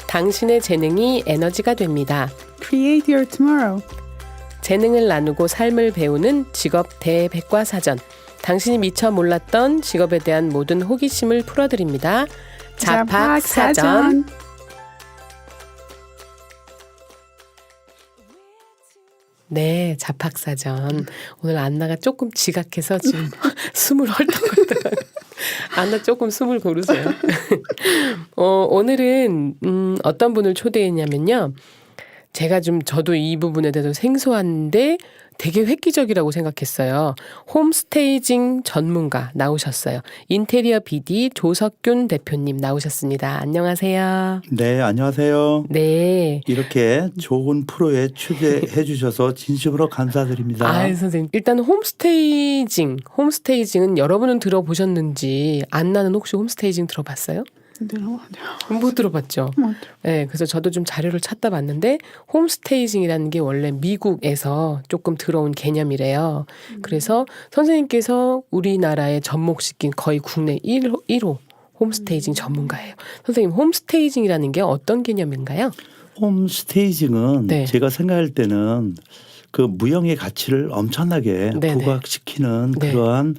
당신의 재능이 에너지가 됩니다. Create your tomorrow. 재능을 나누고 삶을 배우는 직업 대백과사전. 당신이 미처 몰랐던 직업에 대한 모든 호기심을 풀어드립니다. 자팍사전. 네, 자팍사전. 오늘 안나가 조금 지각해서 지금 숨을 헐떡헐떡. 안나 조금 숨을 고르세요. 오늘은 어떤 분을 초대했냐면요. 제가 저도 이 부분에 대해서 생소한데 되게 획기적이라고 생각했어요. 홈스테이징 전문가 나오셨어요. 인테리어 BD 조석균 대표님 나오셨습니다. 안녕하세요. 네, 안녕하세요. 네. 이렇게 좋은 프로에 초대해 주셔서 진심으로 감사드립니다. 선생님. 일단 홈스테이징은 여러분은 들어보셨는지 안나는 혹시 홈스테이징 들어봤어요? 못 들어봤죠. 네, 그래서 저도 좀 자료를 찾다 봤는데 홈스테이징이라는 게 원래 미국에서 조금 들어온 개념이래요. 그래서 선생님께서 우리나라에 접목시킨 거의 국내 1호 홈스테이징 전문가예요. 선생님, 홈스테이징이라는 게 어떤 개념인가요? 홈스테이징은 네. 제가 생각할 때는 그 무형의 가치를 엄청나게 네네. 부각시키는 네. 그러한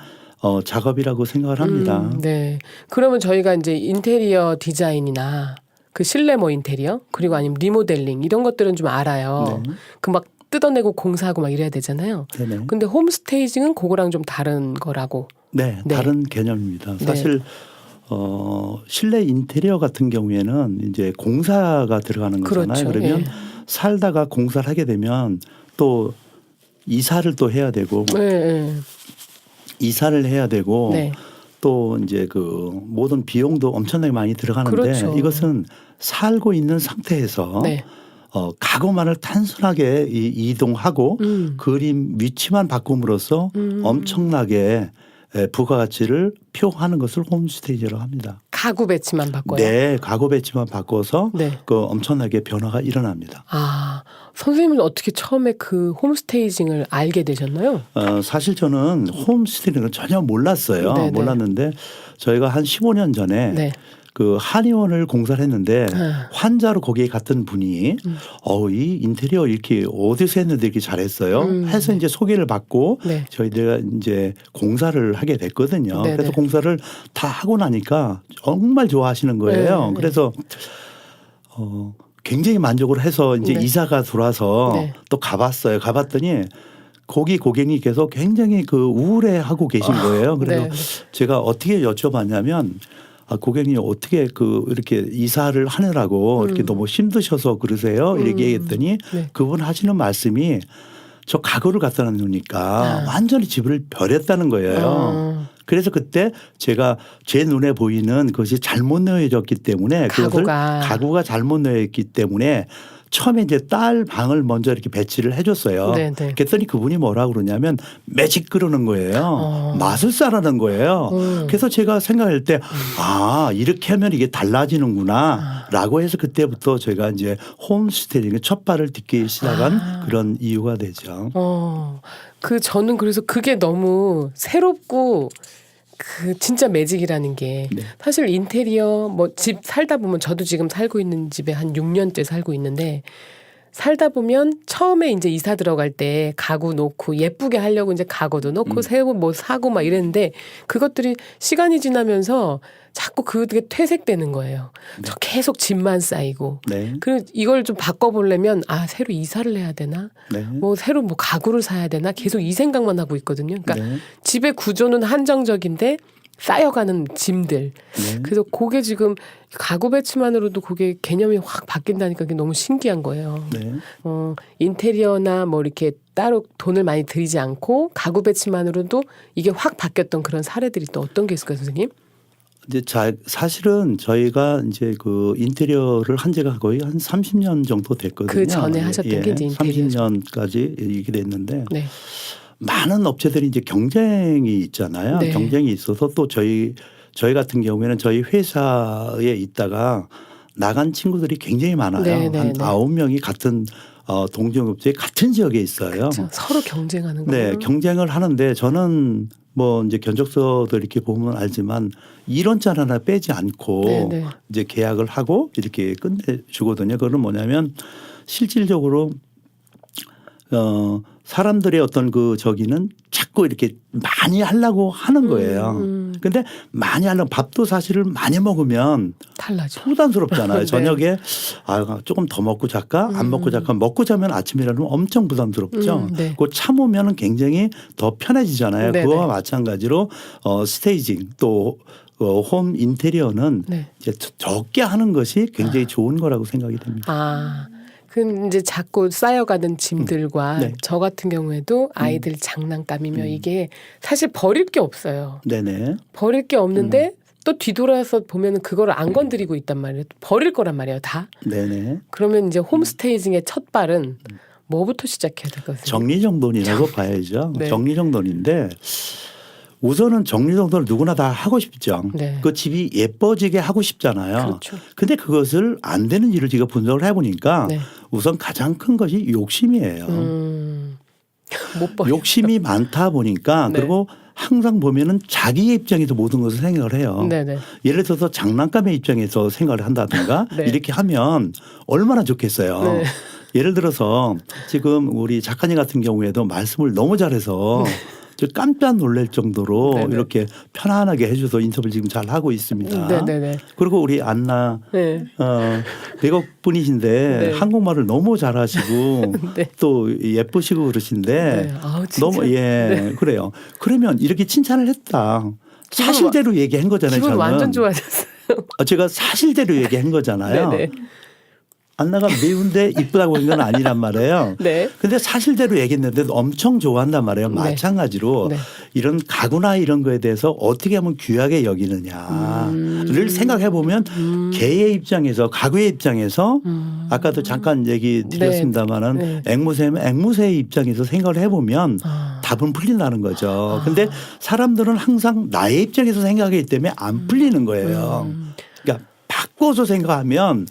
작업이라고 생각을 합니다. 네. 그러면 저희가 이제 인테리어 디자인이나 그 실내 인테리어 그리고 아니면 리모델링 이런 것들은 좀 알아요. 네. 그 막 뜯어내고 공사하고 막 이래야 되잖아요. 네네. 근데 홈스테이징은 그거랑 좀 다른 거라고. 네, 네. 다른 개념입니다. 네. 사실 실내 인테리어 같은 경우에는 이제 공사가 들어가는 거잖아요. 그렇죠. 그러면 예. 살다가 공사를 하게 되면 또 이사를 또 해야 되고 네. 이사를 해야 되고 네. 또 이제 그 모든 비용도 엄청나게 많이 들어가는데 그렇죠. 이것은 살고 있는 상태에서 네. 가구만을 단순하게 이동하고 그림 위치만 바꿈으로써 엄청나게 부가가치를 표하는 것을 홈스테이지라고 합니다. 가구 배치만 바꿔요. 네, 가구 배치만 바꿔서 네. 그 엄청나게 변화가 일어납니다. 선생님은 어떻게 처음에 그 홈스테이징을 알게 되셨나요? 사실 저는 홈스테이를 전혀 몰랐어요. 네네. 몰랐는데 저희가 한 15년 전에 네. 그 한의원을 공사를 했는데 환자로 거기에 갔던 분이 이 인테리어 이렇게 어디서 했는데 이렇게 잘했어요. 해서 이제 소개를 받고 네. 저희가 이제 공사를 하게 됐거든요. 네네. 그래서 공사를 다 하고 나니까 정말 좋아하시는 거예요. 네. 그래서 굉장히 만족을 해서 이제 네. 이사가 들어와서 네. 또 가봤어요. 가봤더니 거기 고객님께서 굉장히 그 우울해하고 계신 거예요. 그래서 네. 제가 어떻게 여쭤봤냐면 고객님 어떻게 이렇게 이사를 하느라고 이렇게 너무 힘드셔서 그러세요? 이렇게 얘기했더니 네. 그분 하시는 말씀이 저 가구를 갖다 놓으니까 완전히 집을 버렸다는 거예요. 그래서 그때 제가 제 눈에 보이는 것이 잘못 놓여졌기 때문에 가구가 잘못 놓여있기 때문에 처음에 이제 딸 방을 먼저 이렇게 배치를 해줬어요. 네네. 그랬더니 그분이 뭐라고 그러냐면 매직 끓이는 거예요. 마술사라는 거예요. 그래서 제가 생각할 때 이렇게 하면 이게 달라지는구나 라고 해서 그때부터 제가 이제 홈스테이의 첫 발을 딛기 시작한 그런 이유가 되죠. 저는 그래서 그게 너무 새롭고 진짜 매직이라는 게 네. 사실 인테리어 집 살다 보면 저도 지금 살고 있는 집에 한 6년째 살고 있는데 살다 보면 처음에 이제 이사 들어갈 때 가구 놓고 예쁘게 하려고 이제 가구도 놓고 새로 사고 막 이랬는데 그것들이 시간이 지나면서 자꾸 그게 퇴색되는 거예요. 저 계속 짐만 쌓이고. 네. 그리고 이걸 좀 바꿔보려면 새로 이사를 해야 되나? 네. 새로 가구를 사야 되나? 계속 이 생각만 하고 있거든요. 그러니까 네. 집의 구조는 한정적인데 쌓여가는 짐들. 네. 그래서 그게 지금 가구 배치만으로도 그게 개념이 확 바뀐다니까 그게 너무 신기한 거예요. 네. 인테리어나 이렇게 따로 돈을 많이 들이지 않고 가구 배치만으로도 이게 확 바뀌었던 그런 사례들이 또 어떤 게 있을까요, 선생님? 이제 사실은 저희가 이제 그 인테리어를 한 지가 거의 한 30년 정도 됐거든요. 그 전에 하셨던 게 이제 인테리어 30년까지 이렇게 됐는데 네. 많은 업체들이 이제 경쟁이 있잖아요. 네. 경쟁이 있어서 또 저희 같은 경우에는 저희 회사에 있다가 나간 친구들이 굉장히 많아요. 네, 네, 한 네. 9명이 같은 동종업체 같은 지역에 있어요. 그렇죠. 서로 경쟁하는 네, 거예요. 경쟁을 하는데 저는 뭐 이제 견적서들 이렇게 보면 알지만 이론짤 하나 빼지 않고 네네. 이제 계약을 하고 이렇게 끝내주거든요. 그거는 뭐냐면 실질적으로 사람들의 어떤 그 저기는 자꾸 이렇게 많이 하려고 하는 거예요. 근데 많이 하려면 밥도 사실을 많이 먹으면 달라져. 부담스럽잖아요. 네. 저녁에 조금 더 먹고 잘까? 안 먹고 잘까? 먹고 자면 아침이라면 엄청 부담스럽죠. 네. 그 참으면 굉장히 더 편해지잖아요. 네네. 그거와 마찬가지로 스테이징 또 홈 인테리어는 네. 이제 적게 하는 것이 굉장히 좋은 거라고 생각이 됩니다. 아, 그 이제 자꾸 쌓여가는 짐들과 네. 저 같은 경우에도 아이들 장난감이며 이게 사실 버릴 게 없어요. 네네. 버릴 게 없는데 또 뒤돌아서 보면 그거를 안 건드리고 있단 말이에요. 버릴 거란 말이에요, 다. 네네. 그러면 이제 홈스테이징의 첫 발은 뭐부터 시작해야 될 것 같습니다. 정리정돈이라고 봐야죠. 네. 정리정돈인데 우선은 정리정돈을 누구나 다 하고 싶죠. 네. 그 집이 예뻐지게 하고 싶잖아요. 그렇죠. 근데 그것을 안 되는 일을 제가 분석을 해보니까 네. 우선 가장 큰 것이 욕심이에요. 못 버려. 욕심이 많다 보니까 네. 그리고 항상 보면은 자기의 입장에서 모든 것을 생각을 해요. 네네. 예를 들어서 장난감의 입장에서 생각을 한다든가 네. 이렇게 하면 얼마나 좋겠어요. 네. 예를 들어서 지금 우리 작가님 같은 경우에도 말씀을 너무 잘해서 저 깜짝 놀랄 정도로 네네. 이렇게 편안하게 해줘서 인터뷰를 지금 잘 하고 있습니다. 네네네. 그리고 우리 안나 네. 외국 분이신데 네. 한국말을 너무 잘하시고 네. 또 예쁘시고 그러신데 네. 아우, 진짜. 너무 그래요. 그러면 이렇게 칭찬을 했다. 사실대로 얘기한 거잖아요. 기분 저는. 완전 좋아졌어요. 제가 사실대로 얘기한 거잖아요. 네네. 안나가 매운데 이쁘다고 한 건 아니란 말이에요. 네. 근데 사실대로 얘기했는데 엄청 좋아한단 말이에요. 네. 마찬가지로 네. 이런 가구나 이런 거에 대해서 어떻게 하면 귀하게 여기느냐를 생각해 보면 개의 입장에서 가구의 입장에서 아까도 잠깐 얘기 드렸습니다마는 네. 앵무새의 입장에서 생각을 해 보면 답은 풀린다는 거죠. 근데 사람들은 항상 나의 입장에서 생각하기 때문에 안 풀리는 거예요. 그러니까 바꿔서 생각하면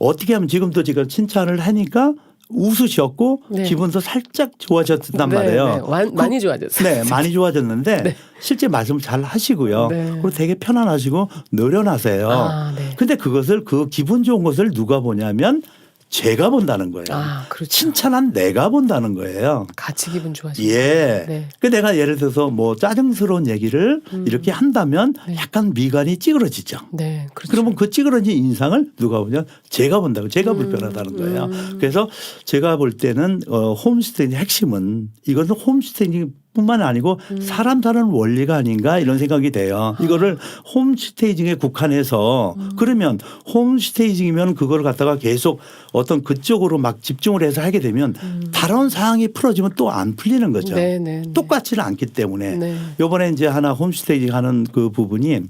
어떻게 하면 지금도 제가 칭찬을 하니까 웃으셨고 네. 기분도 살짝 좋아졌단 네, 말이에요. 네. 많이 좋아졌어요. 네, 많이 좋아졌는데 네. 실제 말씀 잘 하시고요. 네. 그리고 되게 편안하시고 노련하세요. 아, 네. 근데 그것을 그 기분 좋은 것을 누가 보냐면 제가 본다는 거예요. 아, 그렇죠. 칭찬한 내가 본다는 거예요. 같이 기분 좋아지죠. 예. 네. 그 내가 예를 들어서 뭐 짜증스러운 얘기를 이렇게 한다면 네. 약간 미간이 찌그러지죠. 네, 그렇죠. 그러면 그 찌그러진 인상을 누가 보냐 제가 본다고 제가 불편하다는 거예요. 그래서 제가 볼 때는 홈스테이의 핵심은 이것은 홈스테이 뿐만 아니고 사람 사는 원리가 아닌가 이런 생각이 돼요. 이거를 홈스테이징에 국한해서 그러면 홈스테이징이면 그걸 갖다가 계속 어떤 그쪽으로 막 집중을 해서 하게 되면 다른 상황이 풀어지면 또 안 풀리는 거죠. 네, 네, 네. 똑같지는 않기 때문에 네. 이번에 이제 하나 홈스테이징 하는 그 부분이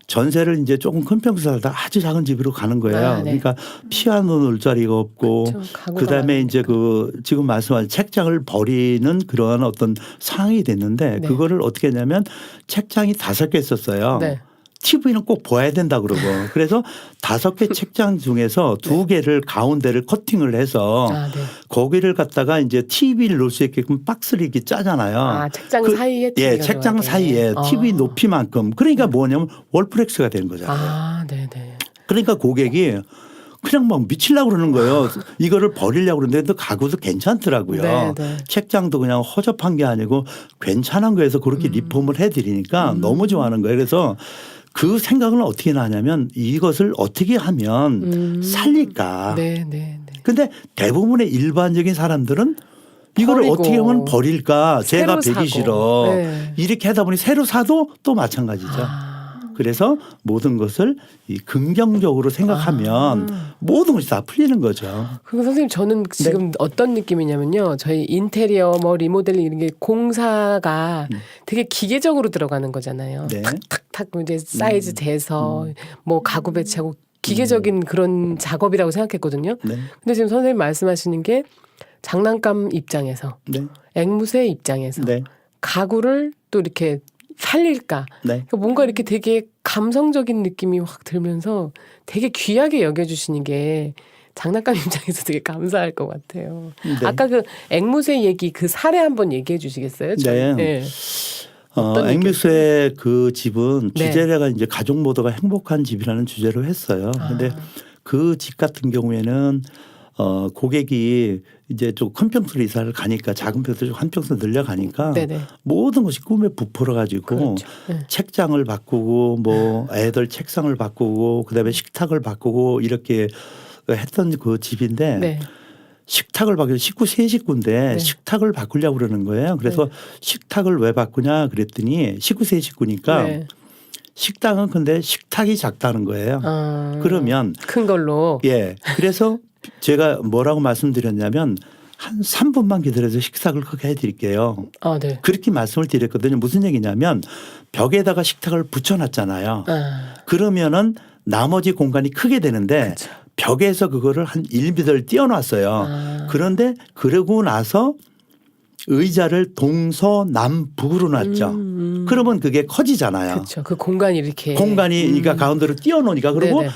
전세를 이제 조금 큰 평수 살다 아주 작은 집으로 가는 거예요. 아, 네. 그러니까 피아노 놓을 자리가 없고 그렇죠. 가구가 그다음에 많으니까. 이제 그 지금 말씀하신 책장을 버리는 그러한 어떤 상황이 됐는데 네. 그거를 어떻게 했냐면 책장이 5개 있었어요. 네. TV는 꼭 봐야 된다 그러고 그래서 5개 책장 중에서 2개를 가운데를 커팅을 해서 아, 네. 거기를 갖다가 이제 TV를 놓을 수 있게끔 박스를 이렇게 짜잖아요. 아, 책장 사이에 예, TV가 책장 들어가게. 사이에 TV 높이만큼 그러니까 뭐냐면 월플렉스가 되는 거잖아요. 아, 네, 네. 그러니까 고객이 그냥 막 미치려고 그러는 거예요. 이거를 버리려고 그러는데 또 가구도 괜찮더라고요. 네, 네. 책장도 그냥 허접한 게 아니고 괜찮은 거에서 그렇게 리폼을 해드리니까 너무 좋아하는 거예요. 그래서 그 생각은 어떻게 나냐면 이것을 어떻게 하면 살릴까. 네, 네, 네. 근데 대부분의 일반적인 사람들은 이걸 버리고. 어떻게 하면 버릴까. 제가 새로 배기 사고. 싫어. 네. 이렇게 하다 보니 새로 사도 또 마찬가지죠. 아, 그래서 모든 것을 이 긍정적으로 생각하면 모든 것이 다 풀리는 거죠. 그리고 선생님 저는 지금 네. 어떤 느낌이냐면요. 저희 인테리어 뭐 리모델링 이런 게 공사가 되게 기계적으로 들어가는 거잖아요. 네. 탁탁탁 이제 사이즈 재서 뭐 가구 배치하고 기계적인 그런 작업이라고 생각했거든요. 네. 근데 지금 선생님 말씀하시는 게 장난감 입장에서 네. 앵무새 입장에서 네. 가구를 또 이렇게 살릴까. 네. 뭔가 이렇게 되게 감성적인 느낌이 확 들면서 되게 귀하게 여겨주시는 게 장난감 입장에서 되게 감사할 것 같아요. 네. 아까 그 앵무새 얘기 그 사례 한번 얘기해 주시겠어요? 네. 네. 앵무새의 그 집은 네. 주제가 이제 가족 모두가 행복한 집이라는 주제로 했어요. 그런데 그 집 같은 경우에는 고객이 이제 좀 큰 평수로 이사를 가니까 작은 평수로 한 평수 늘려가니까 네네. 모든 것이 꿈에 부풀어 가지고 그렇죠. 네. 책장을 바꾸고 뭐 애들 책상을 바꾸고 그다음에 식탁을 바꾸고 이렇게 했던 그 집인데 네. 식탁을 바꾸고 식구 세 식구인데 네. 식탁을 바꾸려고 그러는 거예요. 그래서 네. 식탁을 왜 바꾸냐 그랬더니 식구 세 식구니까 네. 식당은 근데 식탁이 작다는 거예요. 그러면 큰 걸로. 예. 그래서 제가 뭐라고 말씀드렸냐면 한 3분만 기다려서 식탁을 크게 해드릴게요. 네. 그렇게 말씀을 드렸거든요. 무슨 얘기냐면 벽에다가 식탁을 붙여놨잖아요. 그러면은 나머지 공간이 크게 되는데 그렇죠. 벽에서 그거를 한 1미터를 띄워놨어요. 그런데 그러고 나서 의자를 동서남북으로 놨죠. 그러면 그게 커지잖아요. 그렇죠. 그 공간이 이렇게. 공간이 그러니까 가운데로 띄워놓으니까 그리고 네네.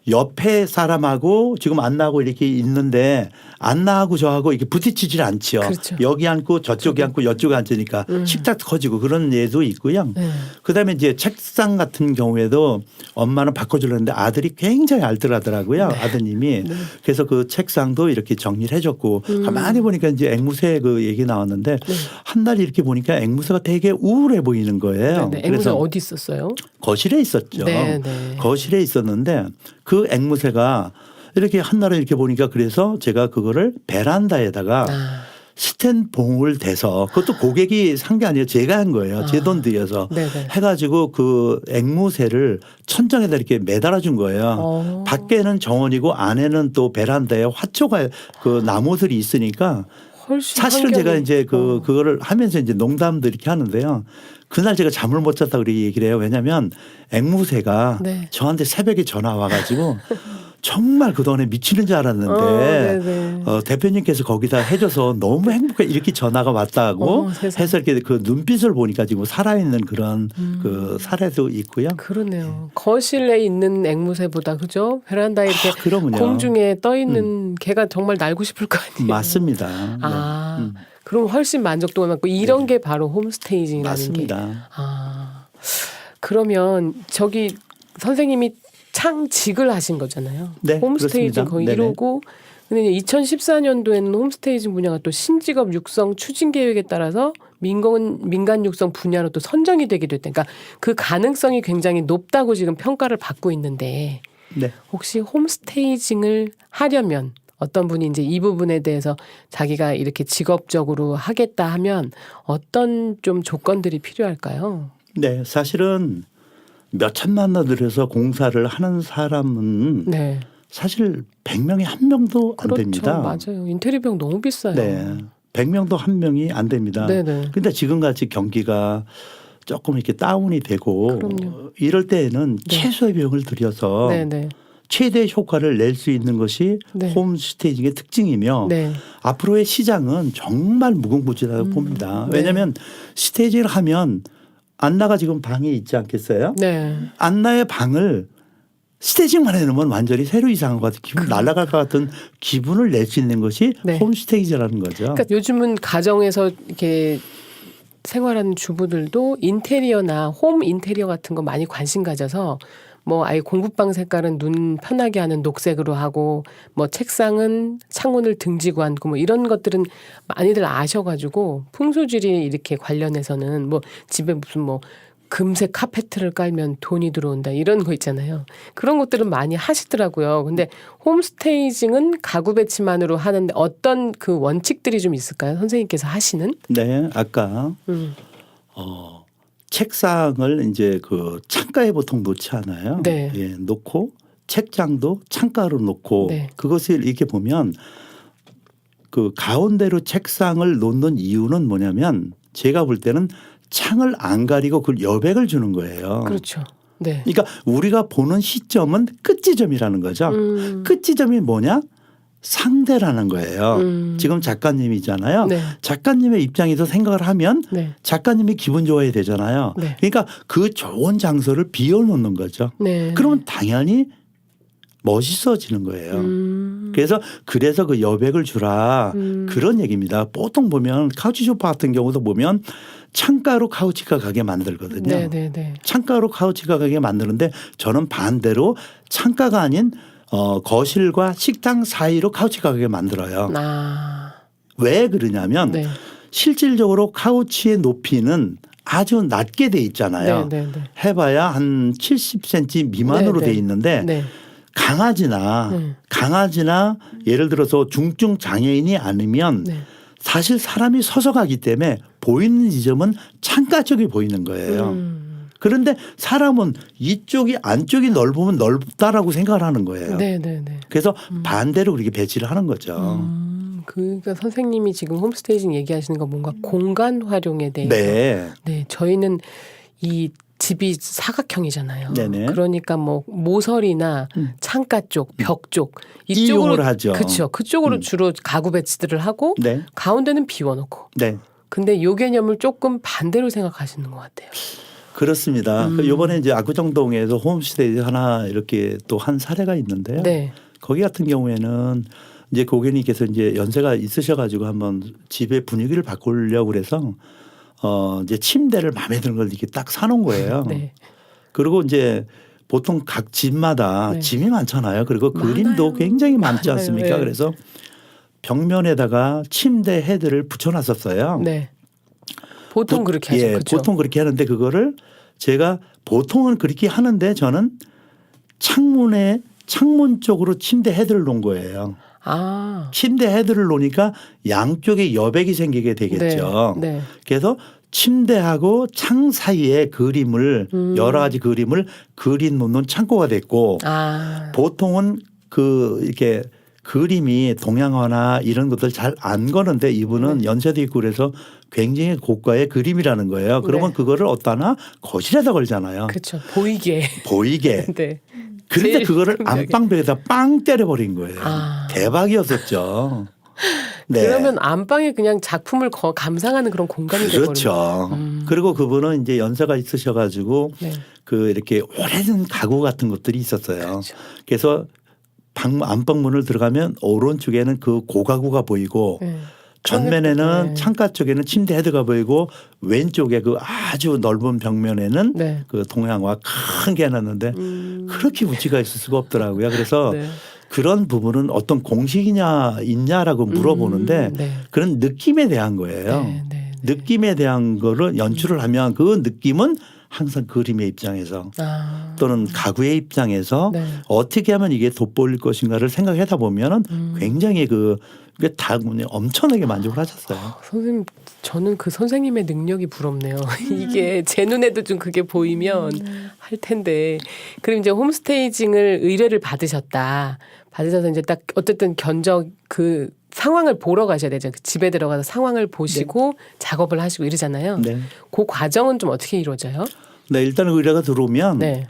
옆에 사람하고 지금 안나하고 이렇게 있는데 안나하고 저하고 이렇게 부딪히질 않죠. 그렇죠. 여기 앉고 저쪽에 앉고 이쪽에 앉으니까 식탁도 커지고 그런 예도 있고요. 네. 그다음에 이제 책상 같은 경우에도 엄마는 바꿔주려는데 아들이 굉장히 알뜰하더라고요. 아드님이. 그래서 그 책상도 이렇게 정리를 해줬고 가만히 보니까 이제 앵무새 그 얘기 나왔는데 한 날 이렇게 보니까 앵무새가 되게 우울해 보이는 거예요. 네. 앵무새 어디 있었어요? 거실에 있었죠. 네, 네. 거실에 있었는데 그 앵무새가 이렇게 한날을 이렇게 보니까 그래서 제가 그거를 베란다에다가 스탠봉을 대서 그것도 고객이 산 게 아니에요. 제가 한 거예요. 제 돈 들여서 네네. 해가지고 그 앵무새를 천장에다 이렇게 매달아 준 거예요. 밖에는 정원이고 안에는 또 베란다에 화초가 그 나무들이 있으니까 훨씬 사실은 환경이- 제가 이제 그거를 하면서 이제 농담도 이렇게 하는데요. 그날 제가 잠을 못 잤다고 그렇게 얘기를 해요. 왜냐하면 앵무새가 네. 저한테 새벽에 전화 와가지고 정말 그동안에 미치는 줄 알았는데 네네. 대표님께서 거기다 해줘서 너무 행복해 이렇게 전화가 왔다고 세상에. 해서 이렇게 그 눈빛을 보니까 지금 살아있는 그런 그 사례도 있고요. 그러네요. 거실에 있는 앵무새보다 그죠? 베란다에 이렇게 그러면요. 공중에 떠 있는 개가 정말 날고 싶을 거 아니에요. 맞습니다. 아, 그럼 훨씬 만족도가 많고 이런 게 바로 홈스테이징이라는 게. 맞습니다. 그러면 저기 선생님이 창직을 하신 거잖아요. 네, 홈스테이징 그렇습니다. 거의 네네. 1호고 근데 2014년도에는 홈스테이징 분야가 또 신직업 육성 추진 계획에 따라서 민간 육성 분야로 또 선정이 되기도 했다. 그러니까 그 가능성이 굉장히 높다고 지금 평가를 받고 있는데 네. 혹시 홈스테이징을 하려면 어떤 분이 이제 이 부분에 대해서 자기가 이렇게 직업적으로 하겠다 하면 어떤 좀 조건들이 필요할까요? 네, 사실은 몇 천만 원 들여서 공사를 하는 사람은 네. 사실 100명에 한 명도 안 그렇죠. 됩니다. 맞아요. 인테리어 비용 너무 비싸요. 네. 100명도 한 명이 안 됩니다. 네네. 근데 지금같이 경기가 조금 이렇게 다운이 되고 그럼요. 이럴 때에는 최소의 비용을 들여서 네네. 최대의 효과를 낼 수 있는 것이 네. 홈스테이징의 특징이며 네. 앞으로의 시장은 정말 무궁무진하다고 봅니다. 네. 왜냐하면 스테이징을 하면 안나가 지금 방에 있지 않겠어요? 네. 안나의 방을 스테이징만 해놓으면 완전히 새로 이상한 것 같은 기분 날아갈 것 같은 기분을 낼 수 있는 것이 네. 홈스테이지라는 거죠. 그러니까 요즘은 가정에서 이렇게 생활하는 주부들도 인테리어나 홈 인테리어 같은 거 많이 관심 가져서 뭐 아예 공부방 색깔은 눈 편하게 하는 녹색으로 하고 뭐 책상은 창문을 등지고 앉고 뭐 이런 것들은 많이들 아셔가지고 풍수지리 이렇게 관련해서는 뭐 집에 무슨 뭐 금색 카페트를 깔면 돈이 들어온다 이런 거 있잖아요. 그런 것들은 많이 하시더라고요. 근데 홈스테이징은 가구 배치만으로 하는데 어떤 그 원칙들이 좀 있을까요? 선생님께서 하시는? 네, 아까 책상을 이제 그 창가에 보통 놓지 않아요. 네. 예, 놓고 책장도 창가로 놓고 네. 그것을 이렇게 보면 그 가운데로 책상을 놓는 이유는 뭐냐면 제가 볼 때는 창을 안 가리고 그 여백을 주는 거예요. 그렇죠. 네. 그러니까 우리가 보는 시점은 끝지점이라는 거죠. 끝지점이 뭐냐? 상대라는 거예요. 지금 작가님이잖아요. 네. 작가님의 입장에서 생각을 하면 네. 작가님이 기분 좋아야 되잖아요. 네. 그러니까 그 좋은 장소를 비워놓는 거죠. 네. 그러면 당연히 멋있어지는 거예요. 그래서 그 여백을 주라 그런 얘기입니다. 보통 보면 카우치 소파 같은 경우도 보면 창가로 카우치가 가게 만들거든요. 네네네. 창가로 카우치가 가게 만드는데 저는 반대로 창가가 아닌 거실과 식당 사이로 카우치가 가게 만들어요. 왜 그러냐면 네. 실질적으로 카우치의 높이는 아주 낮게 돼 있잖아요. 네네네. 해봐야 한 70cm 미만으로 네네. 돼 있는데 네. 강아지나 예를 들어서 중증 장애인이 아니면 네. 사실 사람이 서서 가기 때문에 보이는 지점은 창가 쪽이 보이는 거예요. 그런데 사람은 이쪽이 안쪽이 넓으면 넓다라고 생각을 하는 거예요. 네네네. 그래서 반대로 그렇게 배치를 하는 거죠. 그러니까 선생님이 지금 홈스테이징 얘기하시는 건 뭔가 공간 활용에 대해서. 네. 네, 저희는 이 집이 사각형이잖아요. 네네. 그러니까 뭐 모서리나 창가 쪽, 벽 쪽 이용을 하죠. 그렇죠. 그쪽으로 주로 가구 배치들을 하고 네. 가운데는 비워놓고. 네. 근데 요 개념을 조금 반대로 생각하시는 것 같아요. 그렇습니다. 이번에 이제 압구정동에서 홈스테이 하나 이렇게 또 한 사례가 있는데요. 네. 거기 같은 경우에는 이제 고객님께서 이제 연세가 있으셔가지고 한번 집의 분위기를 바꾸려고 그래서 이제 침대를 마음에 드는 걸 이렇게 딱 사놓은 거예요. 네. 그리고 이제 보통 각 집마다 네. 짐이 많잖아요. 그리고 많아요. 그림도 굉장히 많지 많아요. 않습니까? 네. 그래서 벽면에다가 침대 헤드를 붙여놨었어요. 네. 보통 그렇게 하죠. 예, 그렇죠? 보통 그렇게 하는데 그거를 제가 보통은 그렇게 하는데 저는 창문 쪽으로 침대 헤드를 놓은 거예요. 침대 헤드를 놓으니까 양쪽에 여백이 생기게 되겠죠. 네. 네. 그래서 침대하고 창 사이에 그림을 여러 가지 그림을 그림 놓는 창고가 됐고 보통은 이렇게 그림이 동양화나 이런 것들 잘 안 거는데 이분은 연세도 있고 그래서 굉장히 고가의 그림이라는 거예요. 그러면 네. 그거를 어디다나 거실에다 걸잖아요. 그렇죠. 보이게. 네. 그런데 제일 그거를 긍정적인. 안방벽에다 빵 때려버린 거예요. 대박이었었죠. 네. 그러면 안방에 그냥 작품을 감상하는 그런 공간이 되거든요. 그렇죠. 그리고 그분은 이제 연세가 있으셔가지고 네. 이렇게 오래된 가구 같은 것들이 있었어요. 그렇죠. 그래서 안방문을 들어가면 오른쪽에는 그 고가구가 보이고 네. 전면에는 네. 창가 쪽에는 침대 헤드가 보이고 왼쪽에 그 아주 넓은 벽면에는 네. 그 동양화 큰 게 해놨는데 그렇게 운치가 있을 수가 없더라고요. 그래서 네. 그런 부분은 어떤 공식이냐 있냐라고 물어보는데 네. 그런 느낌에 대한 거예요. 네. 느낌에 대한 거를 연출을 하면 그 느낌은 항상 그림의 입장에서 또는 가구의 입장에서 네. 어떻게 하면 이게 돋보일 것인가를 생각하다 보면은 굉장히 그게 다 엄청나게 만족을 하셨어요. 선생님, 저는 그 선생님의 능력이 부럽네요. 이게 제 눈에도 좀 그게 보이면 할 텐데. 그리고 이제 홈스테이징을 의뢰를 받으셔서 이제 딱 어쨌든 그 상황을 보러 가셔야 되죠. 그 집에 들어가서 상황을 보시고 작업을 하시고 이러잖아요. 네. 그 과정은 좀 어떻게 이루어져요? 네, 일단 의뢰가 들어오면 네.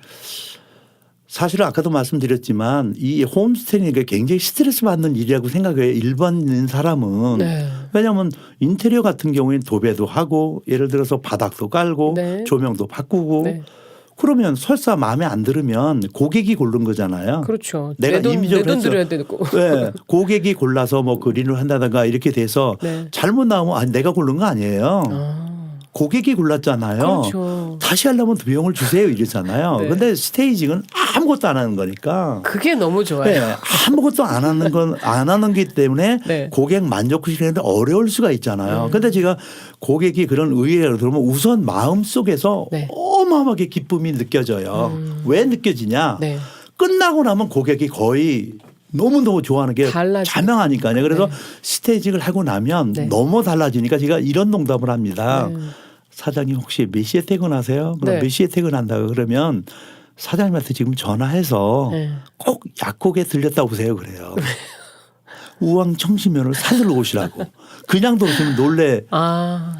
사실은 아까도 말씀드렸지만 이 홈스테이가 굉장히 스트레스 받는 일이라고 생각해요. 일반인 사람은. 네. 왜냐하면 인테리어 같은 경우에는 도배도 하고 예를 들어서 바닥도 깔고 네. 조명도 바꾸고 네. 그러면 설사 마음에 안 들으면 고객이 고른 거잖아요. 그렇죠. 내가 내 돈 임의적으로 들여야 되고. 네, 고객이 골라서 뭐 그린을 한다든가 이렇게 돼서 네. 잘못 나오면 내가 고른 거 아니에요. 고객이 골랐잖아요. 그렇죠. 다시 하려면 비용을 주세요 이러잖아요. 네. 근데 스테이징은 아무것도 안 하는 거니까. 그게 너무 좋아요. 네, 아무것도 안 하는 게 때문에 네. 고객 만족시키는데 어려울 수가 있잖아요. 근데 제가 고객이 그런 의뢰를 들으면 우선 마음속에서 네. 어마어마하게 기쁨이 느껴져요. 왜 느껴지냐? 네. 끝나고 나면 고객이 거의 너무너무 좋아하는 게 자명하니까요. 그래서 네. 스테이징을 하고 나면 네. 너무 달라지니까 제가 이런 농담을 합니다. 네. 사장님 혹시 몇 시에 퇴근하세요? 그럼 네. 몇 시에 퇴근한다고 그러면 사장님한테 지금 전화해서 네. 꼭 약국에 들렸다 오세요 그래요. 우왕 청심면을 사들러 오시라고. 그냥 들으시면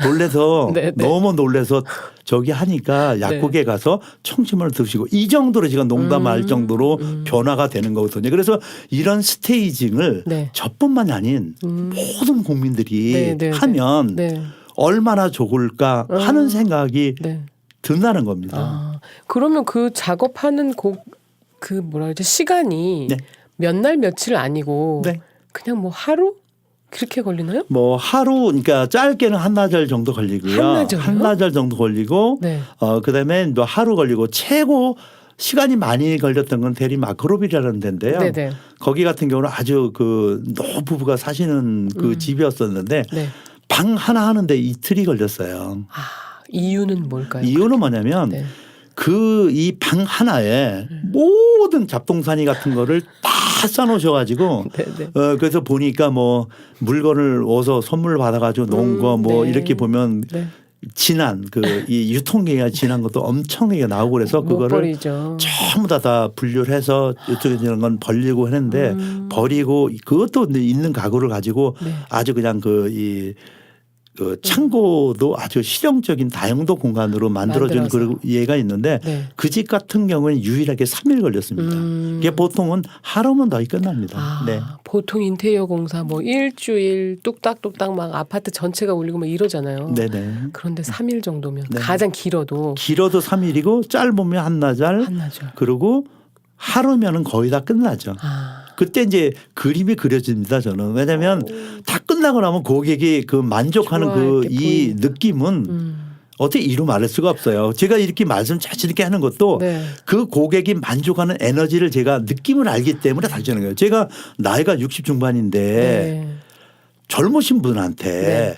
놀래서 네, 네. 너무 놀래서 저기 하니까 약국에 가서 청심면을 드시고 이 정도로 제가 농담할 정도로 변화가 되는 거거든요. 그래서 이런 스테이징을 네. 저뿐만이 아닌 모든 국민들이 하면 네. 얼마나 좋을까 하는 생각이 네. 든다는 겁니다. 그러면 그 작업하는 시간이 네. 몇 날 며칠 아니고 네. 그냥 뭐 하루 그렇게 걸리나요? 뭐 하루 그러니까 짧게는 한나절 정도 걸리고요. 한나절이요? 한나절 정도 걸리고 네. 그다음에 또 하루 걸리고 최고 시간이 많이 걸렸던 건 대리 마크로빌이라는 데인데요. 네네. 거기 같은 경우는 아주 그 노부부가 사시는 그 집이었었는데 네. 방 하나 하는데 이틀이 걸렸어요. 아, 이유는 뭘까요? 이유는 뭐냐면 네. 그 이 방 하나에 모든 잡동사니 같은 거를 다 싸놓으셔가지고 네네. 그래서 보니까 뭐 물건을 어서 선물 받아가지고 놓은 거 뭐 네. 이렇게 보면 네. 지난 그 이 유통기한이 지난 것도 엄청나게 나오고 그래서 못 그거를 버리죠. 전부 다 분류를 해서 이쪽에 있는 건 버리고 했는데 버리고 그것도 있는 가구를 가지고 네. 아주 그냥 그 창고도 아주 실용적인 다용도 공간으로 만들어준 만들어서. 그 예가 있는데 네. 그 집 같은 경우는 유일하게 3일 걸렸습니다. 이게 보통은 하루면 거의 끝납니다. 아, 네. 보통 인테리어 공사 뭐 일주일 뚝딱뚝딱 막 아파트 전체가 울리고 막 이러잖아요. 네네. 그런데 3일 정도면 네. 가장 길어도 길어도 3일이고 짧으면 한나절 한나절. 그리고 하루면은 거의 다 끝나죠. 아, 그때 이제 그림이 그려집니다. 저는 왜냐하면 다 끝나고 나면 고객이 그 만족하는 좋아할 그 게 이 보이는. 느낌은 어떻게 이루 말할 수가 없어요. 제가 이렇게 말씀 자신 있게 하는 것도 네. 그 고객이 만족하는 에너지를 제가 느낌을 알기 때문에 다시 하는 거예요. 제가 나이가 60 중반인데 네. 젊으신 분한테 네.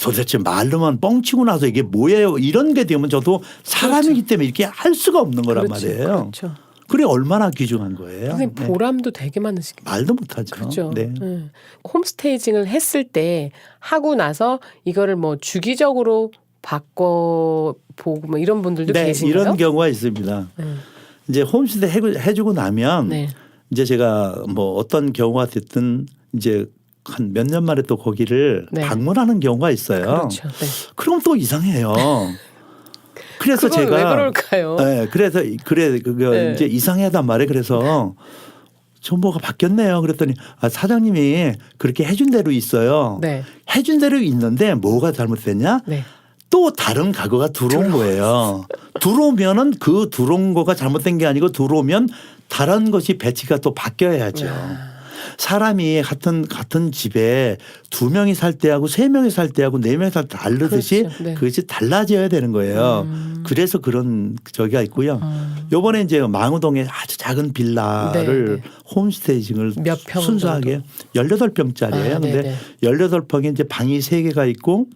도대체 말로만 뻥치고 나서 이게 뭐예요? 이런 게 되면 저도 사람이기 때문에 이렇게 할 수가 없는 거란 그렇죠. 말이에요. 그렇죠. 그래 얼마나 귀중한 거예요. 선생님 네. 보람도 되게 많으시겠죠. 말도 못하죠. 그렇죠. 네. 네. 홈스테이징을 했을 때 하고 나서 이거를 뭐 주기적으로 바꿔보고 뭐 이런 분들도 네, 계신가요? 이런 경우가 있습니다. 이제 홈스테이 해주고 나면 네. 이제 제가 뭐 어떤 경우가 됐든 이제 한 몇 년 만에 또 거기를 네. 방문하는 경우가 있어요. 그렇죠. 네. 그럼 또 이상해요. 그래서 그건 제가 왜 그럴까요? 네, 그래서 그거 네. 이제 이상하단 말이에요. 그래서 정보가 바뀌었네요. 그랬더니 사장님이 그렇게 해준 대로 있어요. 네. 해준 대로 있는데 뭐가 잘못됐냐? 네. 또 다른 가구가 들어온 거예요. 들어오면은 그 들어온 거가 잘못된 게 아니고 들어오면 다른 것이 배치가 또 바뀌어야죠. 사람이 같은 집에 2명이 살 때하고 3명이 살 때하고 4명이 살 때 다르듯이 그렇죠. 네. 그것이 달라져야 되는 거예요. 그래서 그런 저기가 있고요. 요번에 이제 망우동에 아주 작은 빌라를 네. 홈스테이징을 몇 평 순수하게 18평짜리예요. 아, 근데 네네. 18평에 이제 방이 3개가 있고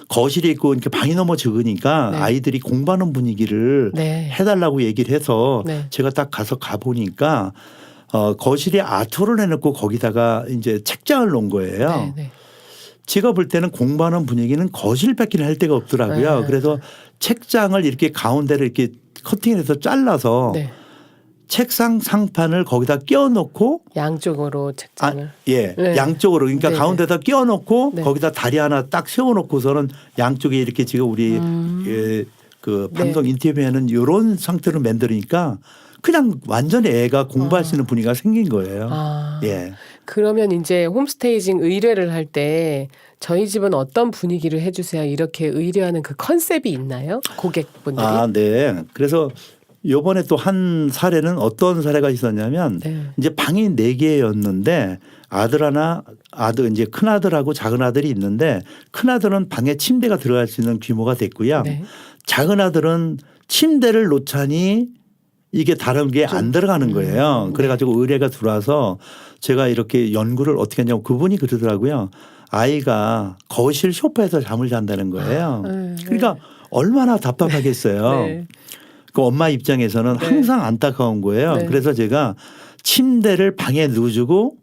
거실이 있고 이렇게 방이 너무 적으니까 네. 아이들이 공부하는 분위기를 네. 해달라고 얘기를 해서 네. 제가 딱 가보니까 거실에 아트를 해놓고 거기다가 이제 책장을 놓은 거예요. 네. 네. 제가 볼 때는 공부하는 분위기는 거실밖에 할 데가 없더라고요. 네. 그래서 책장을 이렇게 가운데를 이렇게 커팅해서 잘라서 네. 책상 상판을 거기다 끼워놓고 양쪽으로 책장을. 예, 네. 양쪽으로 그러니까 네네. 가운데다 끼워놓고 네. 거기다 다리 하나 딱 세워놓고서는 양쪽에 이렇게 지금 우리 그 네. 방송 인터뷰에는 이런 상태로 만들으니까 그냥 완전히 애가 공부할 수 있는 분위기가 생긴 거예요. 아. 예. 그러면 이제 홈스테이징 의뢰를 할 때 저희 집은 어떤 분위기를 해주세요 이렇게 의뢰하는 그 컨셉이 있나요? 고객분들이? 아, 네. 그래서 요번에 또 한 사례는 어떤 사례가 있었냐면 네. 이제 방이 4개였는데 아들 이제 큰 아들하고 작은 아들이 있는데 큰 아들은 방에 침대가 들어갈 수 있는 규모가 됐고요. 네. 작은 아들은 침대를 놓자니 이게 다른 게 안 들어가는 거예요. 그래가지고 의뢰가 들어와서 제가 이렇게 연구를 어떻게 했냐고 그분이 그러더라고요. 아이가 거실 소파에서 잠을 잔다는 거예요. 네. 그러니까 얼마나 답답하겠어요. 네. 그 엄마 입장에서는 네. 항상 안타까운 거예요. 네. 그래서 제가 침대를 방에 넣어주고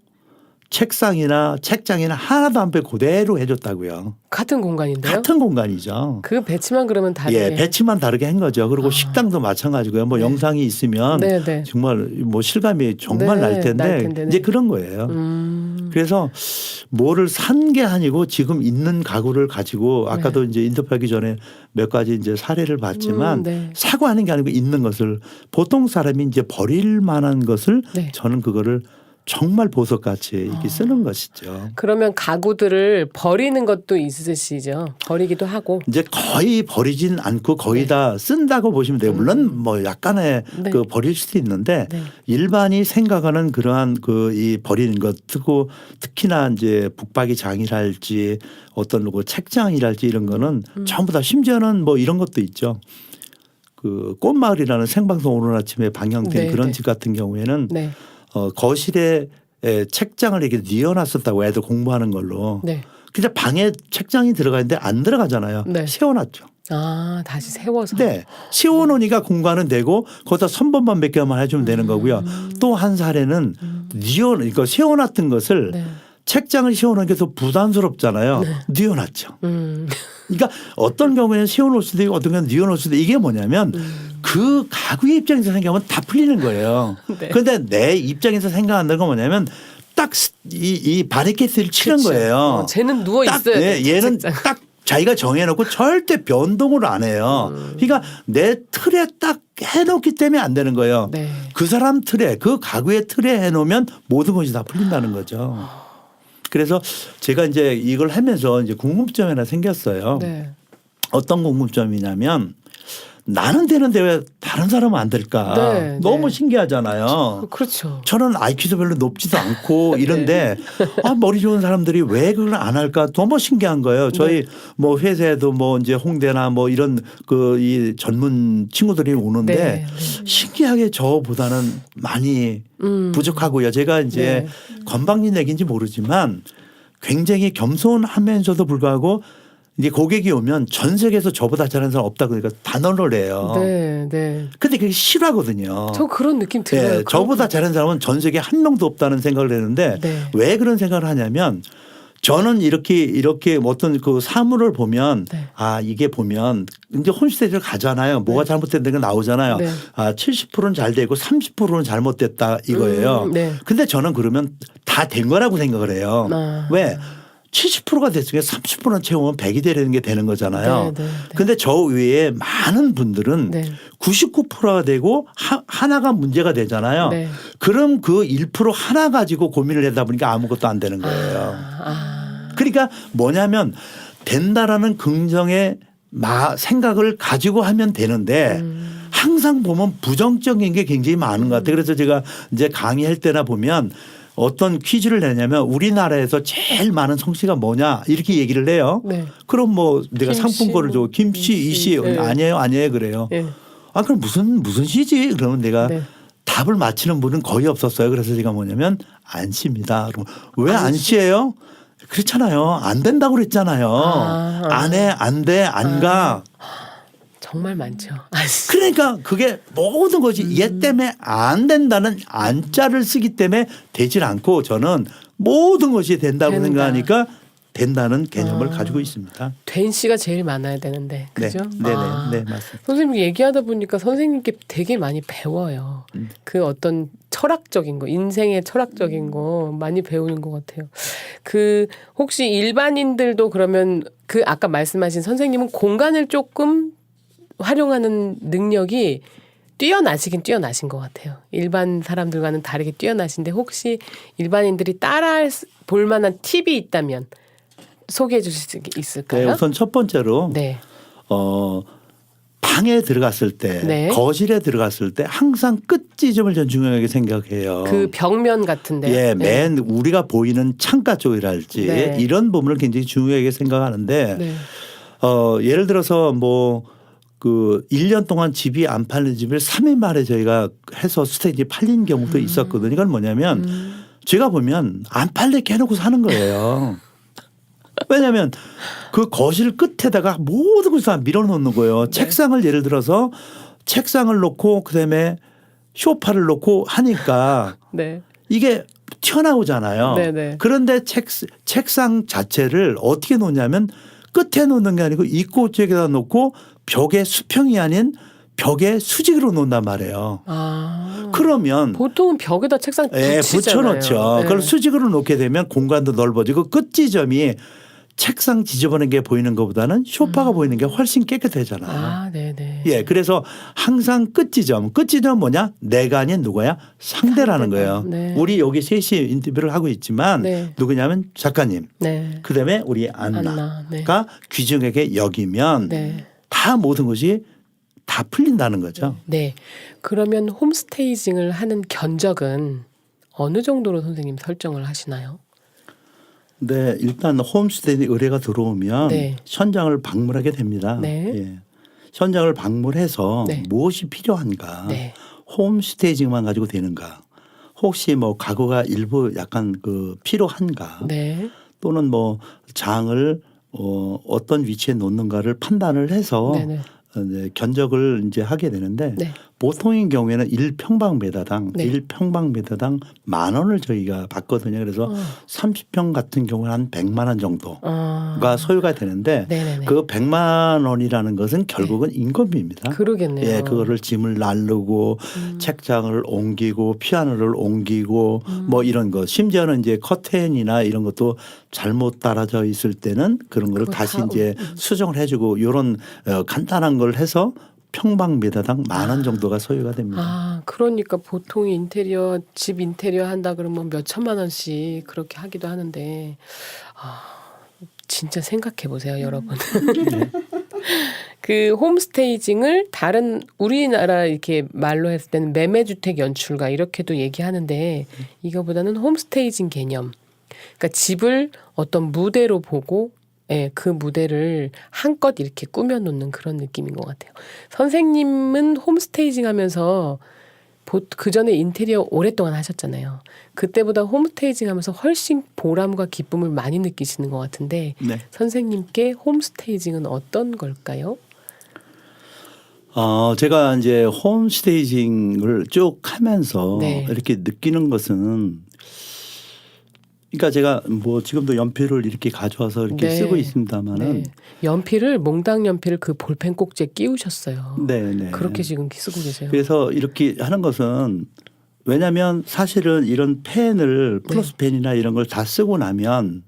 책상이나 책장이나 하나도 안 빼고 그대로 해줬다고요. 같은 공간인데요? 같은 공간이죠. 그 배치만 그러면 다르게. 예, 배치만 다르게 한 거죠. 그리고 식당도 마찬가지고요. 뭐 영상이 있으면 네, 네. 정말 뭐 실감이 정말 네, 날 텐데 날 텐데, 네. 이제 그런 거예요. 그래서 뭐를 산 게 아니고 지금 있는 가구를 가지고 아까도 이제 인터뷰하기 전에 몇 가지 이제 사례를 봤지만 네. 사고 하는 게 아니고 있는 것을 보통 사람이 이제 버릴 만한 것을 네. 저는 그거를 정말 보석같이 이렇게 쓰는 것이죠. 그러면 가구들을 버리는 것도 있으시죠? 버리기도 하고. 이제 거의 버리진 않고 거의 다 쓴다고 보시면 돼요. 물론 뭐 약간의 네. 그 버릴 수도 있는데 네. 일반이 생각하는 그러한 그 이 버리는 것 특고 특히나 이제 북박이 장이랄지 어떤 그 책장이랄지 이런 거는 전부 다 심지어는 뭐 이런 것도 있죠. 그 꽃마을이라는 생방송 오늘 아침에 방영된 네, 그런 네. 집 같은 경우에는 네. 거실에 책장을 이렇게 뉘어놨었다고 애들 공부하는 걸로. 네. 근데 방에 책장이 들어가 있는데 안 들어가잖아요. 네. 세워놨죠. 아, 다시 세워서. 네. 세워놓으니까 공간은 되고 거기다 선반만 몇 개만 해주면 되는 거고요. 또 한 사례는 그러니까 세워놨던 것을 네. 책장을 세워놓은 게 더 부담스럽잖아요. 뉘어놨죠. 그러니까 어떤 경우에는 세워놓을 수도 있고 어떤 경우는 뉘어놓을 수도 있고 이게 뭐냐면 그 가구의 입장에서 생각하면 다 풀리는 거예요. 네. 그런데 내 입장에서 생각하는 건 뭐냐면 딱 이 바리케이트를 치는 그쵸. 거예요. 쟤는 누워 딱, 있어야 네, 돼. 얘는 딱 자기가 정해놓고 절대 변동을 안 해요. 그러니까 내 틀에 딱 해놓기 때문에 안 되는 거예요. 네. 그 사람 틀에 그 가구의 틀에 해놓으면 모든 것이 다 풀린다는 거죠. 그래서 제가 이제 이걸 하면서 이제 궁금점이 하나 생겼어요. 네. 어떤 궁금점이냐면 나는 되는데 왜 다른 사람은 안 될까? 네, 너무 네. 신기하잖아요. 그렇죠. 저는 IQ도 별로 높지도 않고 이런데 네. 머리 좋은 사람들이 왜 그걸 안 할까 너무 신기한 거예요. 저희 뭐 회사에도 뭐 이제 홍대나 뭐 이런 그 이 전문 친구들이 오는데 네. 신기하게 저보다는 많이 부족하고요. 제가 이제 네. 건방진 얘기인지 모르지만 굉장히 겸손하면서도 불구하고 이제 고객이 오면 전 세계에서 저보다 잘하는 사람 없다 그러니까 단언을 해요. 네, 네. 근데 그게 싫어하거든요. 저 그런 느낌 들어요. 네, 저보다 잘하는 사람은 전 세계에 한 명도 없다는 생각을 했는데 네. 왜 그런 생각을 하냐면 저는 이렇게 어떤 그 사물을 보면 네. 이게 보면 이제 홈스테이지를 가잖아요. 뭐가 잘못됐다는 게 나오잖아요. 네. 70%는 잘 되고 30%는 잘못됐다 이거예요. 네. 근데 저는 그러면 다 된 거라고 생각을 해요. 아. 왜? 70%가 됐으니까 30%는 채우면 100이 되는 게 되는 거잖아요. 네, 네, 네. 근데 저 외에 많은 분들은 네. 99%가 되고 하나가 문제가 되잖아요. 네. 그럼 그 1% 하나 가지고 고민을 하다 보니까 아무것도 안 되는 거예요. 그러니까 뭐냐면 된다라는 긍정의 생각을 가지고 하면 되는데 항상 보면 부정적인 게 굉장히 많은 것 같아요. 그래서 제가 이제 강의할 때나 보면 어떤 퀴즈를 내냐면 우리나라에서 제일 많은 성씨가 뭐냐 이렇게 얘기를 해요. 네. 그럼 뭐 내가 김씨, 상품권을 줘. 김씨, 이씨 네. 아니에요 그래요. 네. 그럼 무슨 씨지? 그러면 내가 네. 답을 맞히는 분은 거의 없었어요. 그래서 제가 뭐냐면 안 씨입니다. 왜 안 씨예요? 그렇잖아요. 안 된다고 그랬잖아요. 안 해, 안 돼, 안 가. 정말 많죠. 그러니까 그게 모든 것이 얘 때문에 안 된다는 안자를 쓰기 때문에 되질 않고 저는 모든 것이 된다고 된다. 생각하니까 된다는 개념을 가지고 있습니다. 된 씨가 제일 많아야 되는데. 그죠? 네, 맞습니다. 선생님 얘기하다 보니까 선생님께 되게 많이 배워요. 그 어떤 철학적인 거, 인생의 철학적인 거 많이 배우는 것 같아요. 그 혹시 일반인들도 그러면 그 아까 말씀하신 선생님은 공간을 조금 활용하는 능력이 뛰어나시긴 뛰어나신 것 같아요. 일반 사람들과는 다르게 뛰어나신데 혹시 일반인들이 따라 볼 만한 팁이 있다면 소개해 주실 수 있을까요? 네, 우선 첫 번째로 네. 방에 들어갔을 때 네. 거실에 들어갔을 때 항상 끝 지점을 전 중요하게 생각해요. 그 벽면 같은데. 예, 맨 우리가 보이는 창가 쪽이랄지 네. 이런 부분을 굉장히 중요하게 생각하는데 네. 예를 들어서 뭐 그 1년 동안 집이 안 팔린 집을 3일 만에 저희가 해서 스테이지 팔린 경우도 있었거든요. 이건 뭐냐면 제가 보면 안 팔리게 해놓고 사는 거예요. 왜냐하면 그 거실 끝에다가 모든 것을 다 밀어놓는 거예요. 네. 책상을 예를 들어서 책상을 놓고 그다음에 소파를 놓고 하니까 네. 이게 튀어나오잖아요. 네네. 그런데 책상 자체를 어떻게 놓냐면 끝에 놓는 게 아니고 입구 쪽에다 놓고 벽에 수평이 아닌 벽에 수직으로 놓는단 말이에요. 그러면 보통은 벽에다 책상 붙이잖아요. 붙여놓죠. 네. 그걸 수직으로 놓게 되면 공간도 넓어지고 끝 지점이 책상 지저분한 게 보이는 것보다는 소파가 보이는 게 훨씬 깨끗하잖아요. 아, 네네. 예, 그래서 항상 끝지점 뭐냐? 내가 아닌 누구야? 상대라는 거예요. 네. 우리 여기 셋이 인터뷰를 하고 있지만 네. 누구냐면 작가님. 네. 그다음에 우리 안나가 귀중하게 여기면 네. 다 모든 것이 다 풀린다는 거죠. 네. 그러면 홈스테이징을 하는 견적은 어느 정도로 선생님 설정을 하시나요? 네, 일단 홈스테이 의뢰가 들어오면 네. 현장을 방문하게 됩니다. 네. 예. 현장을 방문해서 네. 무엇이 필요한가, 네. 홈스테이징만 가지고 되는가, 혹시 뭐 가구가 일부 약간 그 필요한가, 네. 또는 뭐 장을 어떤 위치에 놓는가를 판단을 해서 네네. 네, 견적을 이제 하게 되는데 네. 보통인 경우에는 1평방미터당 네. 1평방미터당 10,000원을 저희가 받거든요. 그래서 30평 같은 경우는 한 100만 원 정도가 소요가 되는데 네네네. 그 100만 원이라는 것은 결국은 인건비입니다. 그러겠네요. 예, 그거를 짐을 나르고 책장을 옮기고 피아노를 옮기고 뭐 이런 거 심지어는 이제 커튼이나 이런 것도 잘못 달아져 있을 때는 그런 거를 그거 다시 다 이제 수정을 해주고 이런 간단한 걸 해서 평방미터당 10,000원 정도가 소요가 됩니다. 아, 그러니까 보통 인테리어 집 인테리어 한다 그러면 몇 천만 원씩 그렇게 하기도 하는데 진짜 생각해 보세요, 여러분. 그 홈스테이징을 다른 우리나라 이렇게 말로 했을 때는 매매주택 연출가 이렇게도 얘기하는데 이거보다는 홈스테이징 개념. 그러니까 집을 어떤 무대로 보고 예, 그 무대를 한껏 이렇게 꾸며놓는 그런 느낌인 것 같아요. 선생님은 홈스테이징 하면서 그 전에 인테리어 오랫동안 하셨잖아요. 그때보다 홈스테이징 하면서 훨씬 보람과 기쁨을 많이 느끼시는 것 같은데 네. 선생님께 홈스테이징은 어떤 걸까요? 제가 이제 홈스테이징을 쭉 하면서 네. 이렇게 느끼는 것은 그러니까 제가 뭐 지금도 연필을 이렇게 가져와서 이렇게 네. 쓰고 있습니다만은 네. 연필을 몽당 연필을 그 볼펜 꼭지에 끼우셨어요. 네. 그렇게 지금 쓰고 계세요. 그래서 이렇게 하는 것은 왜냐하면 사실은 이런 펜을 플러스 펜이나 이런 걸 다 쓰고 나면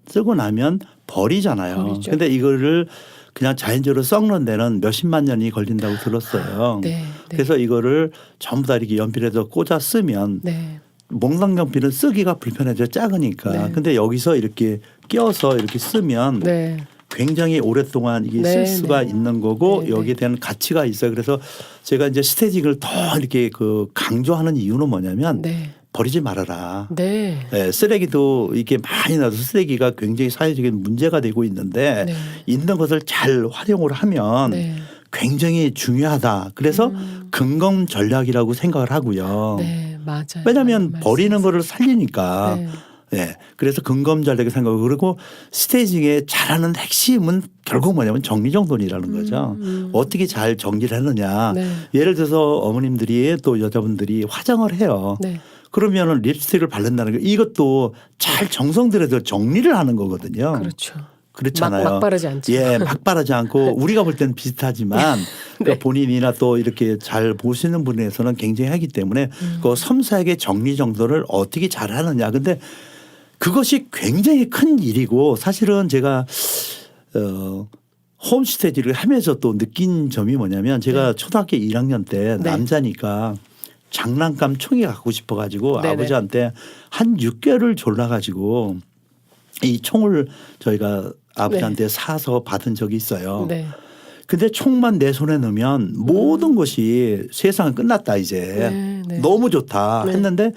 버리잖아요. 버리죠. 근데 이거를 그냥 자연적으로 썩는 데는 몇십만 년이 걸린다고 들었어요. 네. 그래서 이거를 전부 다 이렇게 연필에다 꽂아 쓰면 네. 몽당연필은 쓰기가 불편해져 작으니까. 네. 근데 여기서 이렇게 끼워서 이렇게 쓰면 네. 굉장히 오랫동안 이게 쓸 수가 있는 거고 여기에 대한 가치가 있어요. 그래서 제가 이제 스테이징을 더 이렇게 그 강조하는 이유는 뭐냐면 버리지 말아라. 네. 네, 쓰레기도 이게 많이 나서 쓰레기가 굉장히 사회적인 문제가 되고 있는데 있는 것을 잘 활용을 하면 굉장히 중요하다. 그래서 근검 전략이라고 생각을 하고요. 네, 맞아요. 왜냐하면 버리는 거를 살리니까. 네. 네. 그래서 근검 전략을 생각하고 그리고 스테이징에 잘하는 핵심은 결국 뭐냐면 정리정돈이라는 거죠. 어떻게 잘 정리를 하느냐. 예를 들어서 어머님들이 또 여자분들이 화장을 해요. 그러면은 립스틱을 바른다는 거 이것도 잘 정성 들여서 정리를 하는 거거든요. 그렇죠. 그렇잖아요. 막 바르지 않죠. 예, 막 바르지 않고 우리가 볼 때는 비슷하지만 그러니까 본인이나 또 이렇게 잘 보시는 분에서는 굉장히 하기 때문에 그 섬세하게 정리정돈을 어떻게 잘 하느냐. 근데 그것이 굉장히 큰 일이고 사실은 제가 홈스테이를 하면서 또 느낀 점이 뭐냐면 제가 초등학교 1학년 때 남자니까 장난감 총이 갖고 싶어 가지고 아버지한테 한 6개월을 졸라 가지고 이 총을 저희가 아버지한테 사서 받은 적이 있어요. 근데 총만 내 손에 넣으면 모든 것이 세상은 끝났다 이제 너무 좋다 했는데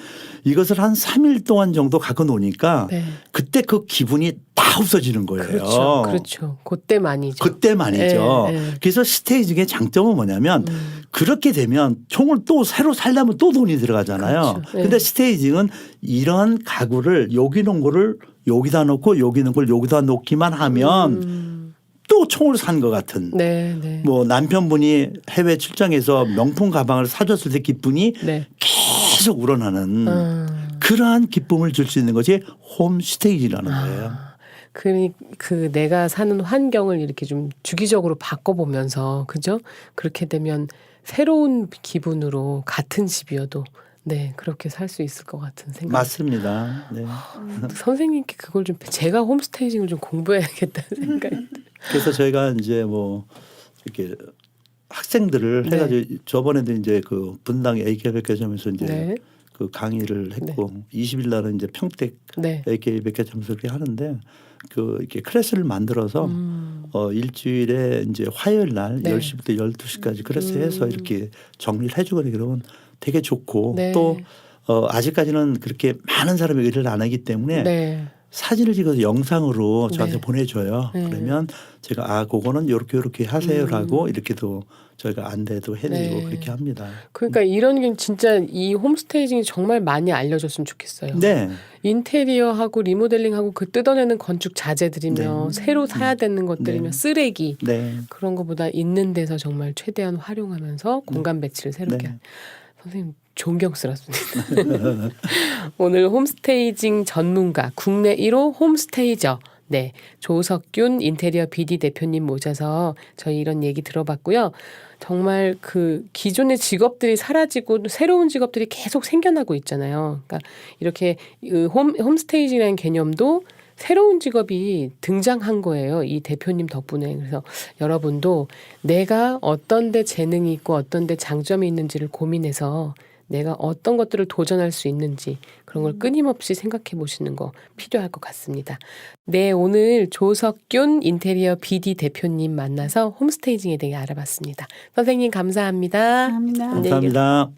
이것을 한 3일 동안 정도 갖고 노니까 그때 그 기분이 다 없어지는 거예요. 그렇죠. 그때만이죠. 그때만이죠. 그래서 스테이징의 장점은 뭐냐면 그렇게 되면 총을 또 새로 살려면 또 돈이 들어가잖아요. 근데 스테이징은 이런 가구를 여기 놓은 거를 여기다 놓고 여기 놓은 걸 여기다 놓기만 하면 또 총을 산 것 같은. 뭐 남편분이 해외 출장에서 명품 가방을 사줬을 때 기쁨이 계속 우러나는 그러한 기쁨을 줄 수 있는 것이 홈스테이지라는 거예요. 그 내가 사는 환경을 이렇게 좀 주기적으로 바꿔보면서 그죠? 그렇게 되면 새로운 기분으로 같은 집이어도 네, 그렇게 살 수 있을 것 같은 생각. 맞습니다. 네. 선생님께 그걸 좀 제가 홈스테이징을 좀 공부해야겠다는 생각이. 그래서 저희가 이제 뭐 이렇게 학생들을 네. 해가지고 저번에도 이제 그 분당 AK백화점에서 이제 네. 그 강의를 했고 20일 날은 이제 평택 네. AK백화점에서 그렇게 하는데 그 이렇게 클래스를 만들어서 일주일에 이제 화요일 날 네. 10시부터 12시까지 클래스해서 이렇게 정리를 해주거든요. 그러면 되게 좋고 네. 또 아직까지는 그렇게 많은 사람이 의뢰를 안 하기 때문에 네. 사진을 찍어서 영상으로 저한테 네. 보내줘요. 네. 그러면 제가 그거는 요렇게 하세요라고 이렇게도 저희가 안대도 해드리고 네. 그렇게 합니다. 그러니까 이런 게 진짜 이 홈스테이징이 정말 많이 알려졌으면 좋겠어요. 네. 인테리어하고 리모델링하고 그 뜯어내는 건축 자재들이며 네. 새로 사야 되는 것들이며 네. 쓰레기 네. 그런 것보다 있는 데서 정말 최대한 활용하면서 공간 배치를 새롭게 네. 선생님 존경스럽습니다. 오늘 홈스테이징 전문가 국내 1호 홈스테이저 네 조석균 인테리어 BD 대표님 모셔서 저희 이런 얘기 들어봤고요. 정말 그 기존의 직업들이 사라지고 새로운 직업들이 계속 생겨나고 있잖아요. 그러니까 이렇게 홈스테이징이라는 개념도 새로운 직업이 등장한 거예요. 이 대표님 덕분에. 그래서 여러분도 내가 어떤 데 재능이 있고 어떤 데 장점이 있는지를 고민해서 내가 어떤 것들을 도전할 수 있는지 그런 걸 끊임없이 생각해 보시는 거 필요할 것 같습니다. 네, 오늘 조석균 인테리어 BD 대표님 만나서 홈스테이징에 대해 알아봤습니다. 선생님 감사합니다. 감사합니다.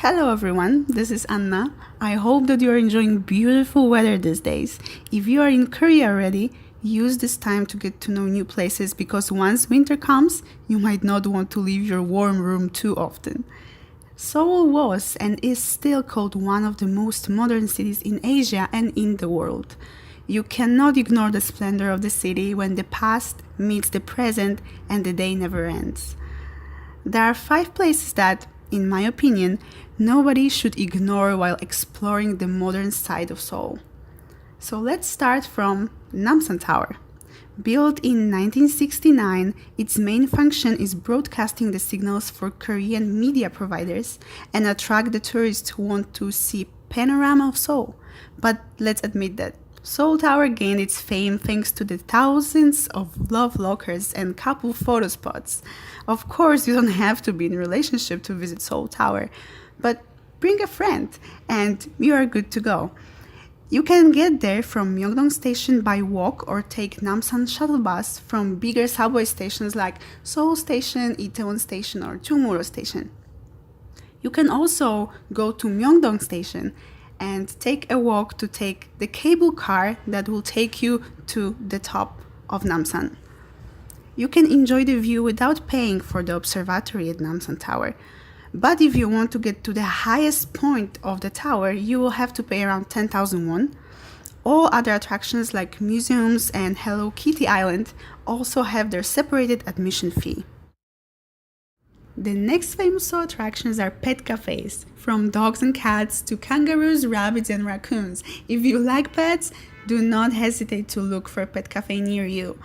Hello everyone, this is Anna. I hope that you are enjoying beautiful weather these days. If you are in Korea already, use this time to get to know new places because once winter comes, you might not want to leave your warm room too often. Seoul was and is still called one of the most modern cities in Asia and in the world. You cannot ignore the splendor of the city when the past meets the present and the day never ends. There are 5 places that, in my opinion, nobody should ignore while exploring the modern side of Seoul. So let's start from Namsan Tower. Built in 1969, its main function is broadcasting the signals for Korean media providers and attract the tourists who want to see panorama of Seoul. But let's admit that Seoul Tower gained its fame thanks to the thousands of love lockers and couple photo spots. Of course, you don't have to be in a relationship to visit Seoul Tower, but bring a friend and you are good to go. You can get there from Myeongdong Station by walk or take Namsan shuttle bus from bigger subway stations like Seoul Station, Itaewon Station, or Chungmuro Station. You can also go to Myeongdong Station and take a walk to take the cable car that will take you to the top of Namsan. You can enjoy the view without paying for the observatory at Namsan Tower. But if you want to get to the highest point of the tower, you will have to pay around 10,000 won. All other attractions like museums and Hello Kitty Island also have their separated admission fee. The next famous Seoul attractions are pet cafes, from dogs and cats to kangaroos, rabbits, and raccoons. If you like pets, do not hesitate to look for a pet cafe near you.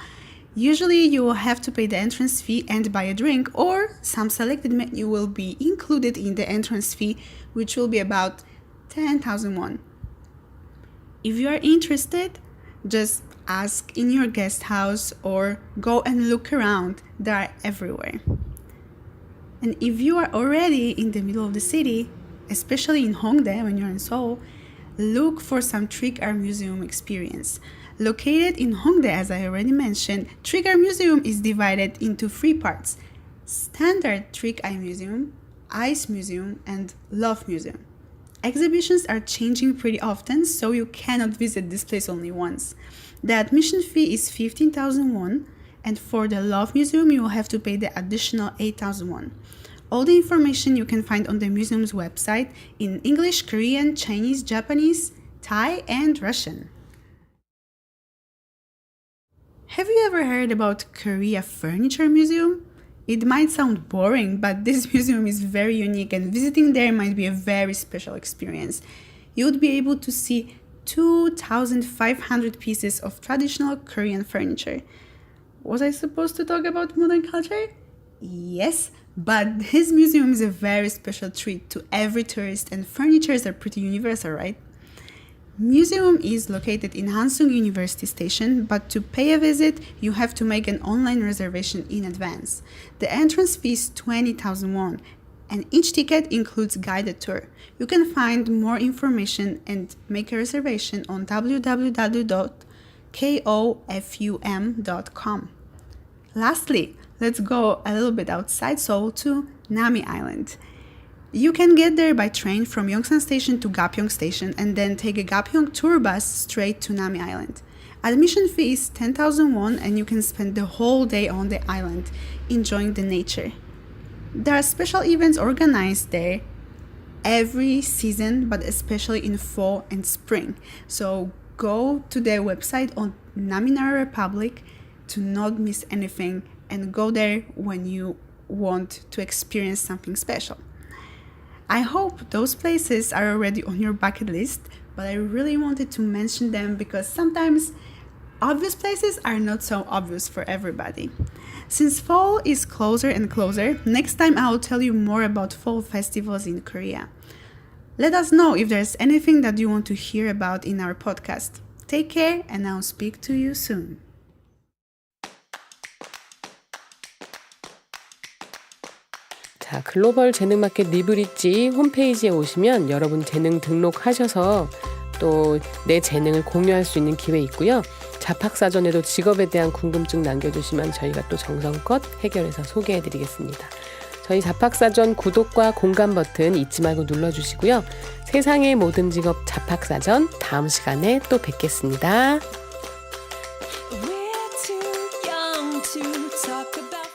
Usually you will have to pay the entrance fee and buy a drink, or some selected menu will be included in the entrance fee, which will be about 10,000 won. If you are interested, just ask in your guest house or go and look around. They are everywhere. And if you are already in the middle of the city, especially in Hongdae when you're in Seoul, look for some Trick Art Museum experience. Located in Hongdae, as I already mentioned, Trick Art Museum is divided into 3 parts: Standard Trick Art Museum, Ice Museum, and Love Museum. Exhibitions are changing pretty often, so you cannot visit this place only once. The admission fee is 15,000 won, and for the Love Museum, you will have to pay the additional 8,000 won. All the information you can find on the museum's website in English, Korean, Chinese, Japanese, Thai, and Russian. Have you ever heard about Korea Furniture Museum? It might sound boring, but this museum is very unique and visiting there might be a very special experience. You would be able to see 2,500 pieces of traditional Korean furniture. Was I supposed to talk about modern culture? Yes, But his museum is a very special treat to every tourist, and furnitures are pretty universal, right? Museum is located in Hansung University Station, but to pay a visit, you have to make an online reservation in advance. The entrance fee is 20,000 won, and each ticket includes guided tour. You can find more information and make a reservation on www.kofum.com. Lastly, let's go a little bit outside Seoul to Nami Island. You can get there by train from Yongsan Station to Gapyeong Station and then take a Gapyeong tour bus straight to Nami Island. Admission fee is 10,000 won and you can spend the whole day on the island enjoying the nature. There are special events organized there every season, but especially in fall and spring. So go to their website on Naminara Republic to not miss anything and go there when you want to experience something special. I hope those places are already on your bucket list, but I really wanted to mention them because sometimes obvious places are not so obvious for everybody. Since fall is closer and closer, next time I will tell you more about fall festivals in Korea. Let us know if there's anything that you want to hear about in our podcast. Take care and I'll speak to you soon. 자, 글로벌 재능마켓 리브릿지 홈페이지에 오시면 여러분 재능 등록하셔서 또 내 재능을 공유할 수 있는 기회 있고요. 잡학사전에도 직업에 대한 궁금증 남겨주시면 저희가 또 정성껏 해결해서 소개해드리겠습니다. 저희 잡학사전 구독과 공감 버튼 잊지 말고 눌러주시고요. 세상의 모든 직업 잡학사전 다음 시간에 또 뵙겠습니다. We're too young to talk about